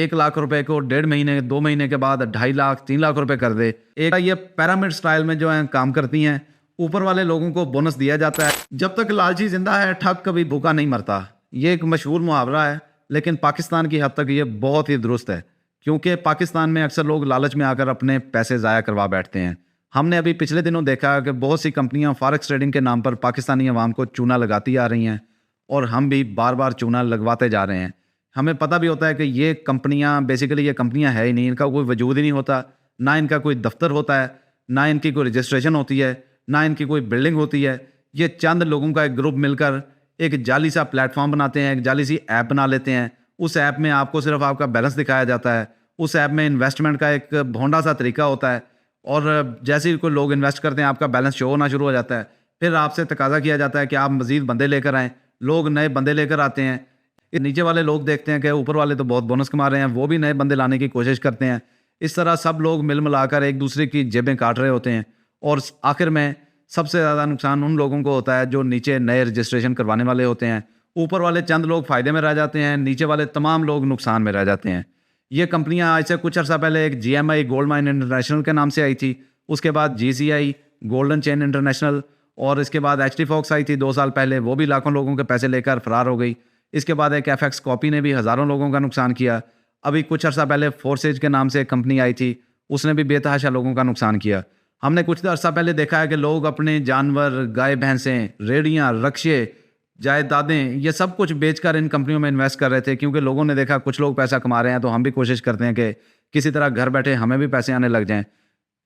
1 लाख रुपए को 1.5 महीने 2 महीने के बाद 2.5 लाख 3 लाख रुपए कर दे। एक ये पिरामिड स्टाइल में जो है काम करती हैं। ऊपर वाले लोगों को बोनस दिया जाता है। जब तक लालची जिंदा है ठग कभी भूखा नहीं मरता। ये एक मशहूर मुहावरा है, लेकिन पाकिस्तान की हद तक ये बहुत ही दुरुस्त है, क्योंकि पाकिस्तान में अक्सर लोग लालच में आकर अपने पैसे ज़ाया करवा बैठते हैं। हमने अभी पिछले दिनों देखा कि बहुत सी कंपनियां फॉरेक्स ट्रेडिंग के नाम पर पाकिस्तानी अवाम को चूना लगाती आ रही हैं, और हम भी बार बार चूना लगवाते जा रहे हैं। हमें पता भी होता है कि ये कंपनियां बेसिकली ये कंपनियां है ही नहीं, इनका कोई वजूद ही नहीं होता, ना इनका कोई दफ्तर होता है, ना इनकी कोई रजिस्ट्रेशन होती है, ना इनकी कोई बिल्डिंग होती है। ये चंद लोगों का एक ग्रुप मिलकर एक जाली सा प्लेटफॉर्म बनाते हैं, एक जाली सी ऐप बना लेते हैं। उस ऐप में आपको सिर्फ आपका बैलेंस दिखाया जाता है। उस ऐप में इन्वेस्टमेंट का एक भोंडा सा तरीका होता है, और जैसे ही कोई लोग इन्वेस्ट करते हैं आपका बैलेंस शो होना शुरू हो जाता है। फिर आपसे तकाजा किया जाता है कि आप मजीद बंदे लेकर आएँ। लोग नए बंदे लेकर आते हैं। नीचे वाले लोग देखते हैं कि ऊपर वाले तो बहुत बोनस कमा रहे हैं, वो भी नए बंदे लाने की कोशिश करते हैं। इस तरह सब लोग मिल मिलाकर एक दूसरे की जेबें काट रहे होते हैं, और आखिर में सबसे ज़्यादा नुकसान उन लोगों को होता है जो नीचे नए रजिस्ट्रेशन करवाने वाले होते हैं। ऊपर वाले चंद लोग फ़ायदे में रह जाते हैं, नीचे वाले तमाम लोग नुकसान में रह जाते हैं। ये कंपनियां आज से कुछ अर्सा पहले एक GMI गोल्ड माइन इंटरनेशनल के नाम से आई थी, उसके बाद GCI गोल्डन चेन इंटरनेशनल, और इसके बाद HT Fox आई थी 2 साल पहले, वो भी लाखों लोगों के पैसे लेकर फरार हो गई। इसके बाद एक FX कॉपी ने भी हज़ारों लोगों का नुकसान किया। अभी कुछ अर्सा पहले फोर्सेज के नाम से एक कंपनी आई थी, उसने भी बेतहाशा लोगों का नुकसान किया। हमने कुछ अर्सा पहले देखा है कि लोग अपने जानवर, गाय भैंसें, रेड़ियाँ, रक्शे, जायदादें, ये सब कुछ बेचकर इन कंपनियों में इन्वेस्ट कर रहे थे, क्योंकि लोगों ने देखा कुछ लोग पैसा कमा रहे हैं तो हम भी कोशिश करते हैं कि किसी तरह घर बैठे हमें भी पैसे आने लग जाएं।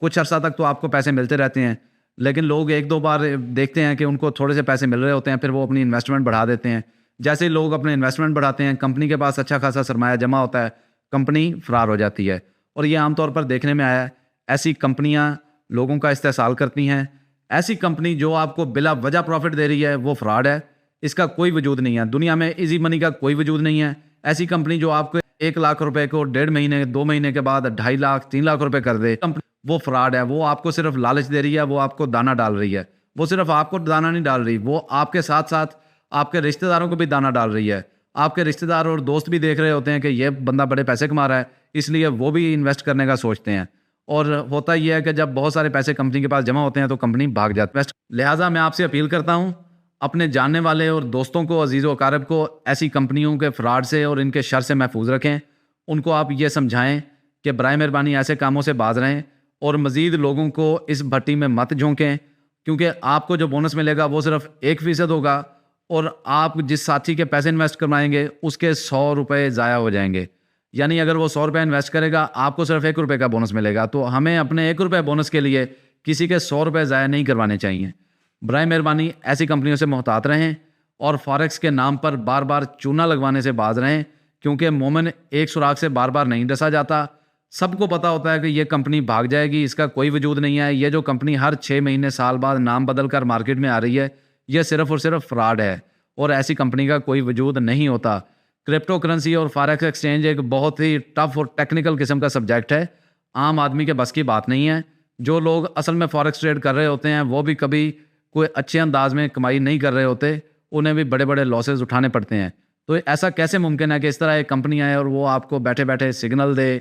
कुछ अर्सा तक तो आपको पैसे मिलते रहते हैं, लेकिन लोग 1-2 बार देखते हैं कि उनको थोड़े से पैसे मिल रहे होते हैं, फिर वो अपनी इन्वेस्टमेंट बढ़ा देते हैं। जैसे ही लोग अपने इन्वेस्टमेंट बढ़ाते हैं, कंपनी के पास अच्छा खासा सरमाया जमा होता है, कंपनी फरार हो जाती है। और ये आमतौर पर देखने में आया है। ऐसी कंपनियां लोगों का इस्तेहसाल करती हैं। ऐसी कंपनी जो आपको बिला वजह प्रॉफिट दे रही है वो फ्रॉड है, इसका कोई वजूद नहीं है। दुनिया में इजी मनी का कोई वजूद नहीं है। ऐसी कंपनी जो आपको 1 लाख रुपए को 1.5 महीने 2 महीने के बाद 2.5 लाख 3 लाख रुपए कर दे, वो फ्रॉड है। वो आपको सिर्फ लालच दे रही है, वो आपको दाना डाल रही है। वो सिर्फ आपको दाना नहीं डाल रही, वो आपके साथ साथ आपके रिश्तेदारों को भी दाना डाल रही है। आपके रिश्तेदार और दोस्त भी देख रहे होते हैं कि ये बंदा बड़े पैसे कमा रहा है, इसलिए वो भी इन्वेस्ट करने का सोचते हैं। और होता यह है कि जब बहुत सारे पैसे कंपनी के पास जमा होते हैं तो कंपनी भाग जाती है। लिहाजा मैं आपसे अपील करता हूं, अपने जानने वाले और दोस्तों को, अजीज़ व अकारब को ऐसी कंपनियों के फ्रॉड से और इनके शर से महफूज रखें। उनको आप ये समझाएं कि बराए मेहरबानी ऐसे कामों से बाज रहें, और मज़ीद लोगों को इस भट्टी में मत झोंकें, क्योंकि आपको जो बोनस मिलेगा वो सिर्फ 1% होगा, और आप जिस साथी के पैसे इन्वेस्ट करवाएंगे उसके 100 रुपये ज़ाया हो जाएंगे। यानी अगर वो 100 रुपये इन्वेस्ट करेगा, आपको सिर्फ 1 रुपये का बोनस मिलेगा। तो हमें अपने 1 रुपये बोनस के लिए किसी के 100 रुपये ज़ाया नहीं करवाने चाहिए। बराए मेहरबानी ऐसी कंपनियों से मोहतात रहें, और फॉरेक्स के नाम पर बार बार चूना लगवाने से बाज रहें, क्योंकि मोमिन एक सुराख से बार बार नहीं डसा जाता। सबको पता होता है कि ये कंपनी भाग जाएगी, इसका कोई वजूद नहीं है। ये जो कंपनी हर 6 महीने साल बाद नाम बदल कर मार्केट में आ रही है, यह सिर्फ और सिर्फ फ्रॉड है, और ऐसी कंपनी का कोई वजूद नहीं होता। क्रिप्टो करेंसी और फॉरेक्स एक्सचेंज एक बहुत ही टफ और टेक्निकल किस्म का सब्जेक्ट है, आम आदमी के बस की बात नहीं है। जो लोग असल में फॉरेक्स ट्रेड कर रहे होते हैं वो भी कभी कोई अच्छे अंदाज में कमाई नहीं कर रहे होते, उन्हें भी बड़े बड़े लॉसेज उठाने पड़ते हैं। तो ऐसा कैसे मुमकिन है कि इस तरह एक कंपनी आए और वो आपको बैठे बैठे सिग्नल दे,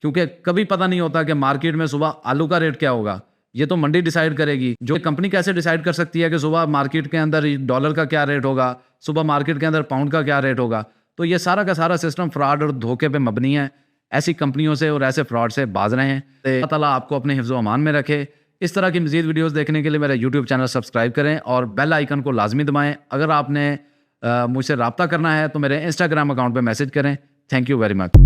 क्योंकि कभी पता नहीं होता कि मार्केट में सुबह आलू का रेट क्या होगा। ये तो मंडी डिसाइड करेगी। जो कंपनी कैसे डिसाइड कर सकती है कि सुबह मार्केट के अंदर डॉलर का क्या रेट होगा, सुबह मार्केट के अंदर पाउंड का क्या रेट होगा। तो ये सारा का सारा सिस्टम फ्रॉड और धोखे पे मबनी है। ऐसी कंपनियों से और ऐसे फ्रॉड से बाज रहे हैं। अल्लाह ताला आपको अपने हिफ्ज़ व अमान में रखे। इस तरह की मज़ीद वीडियोस देखने के लिए मेरा यूट्यूब चैनल सब्सक्राइब करें और बेल आइकन को लाजमी दबाएं। अगर आपने मुझसे रब्ता करना है तो मेरे इंस्टाग्राम अकाउंट पर मैसेज करें। Thank you very much.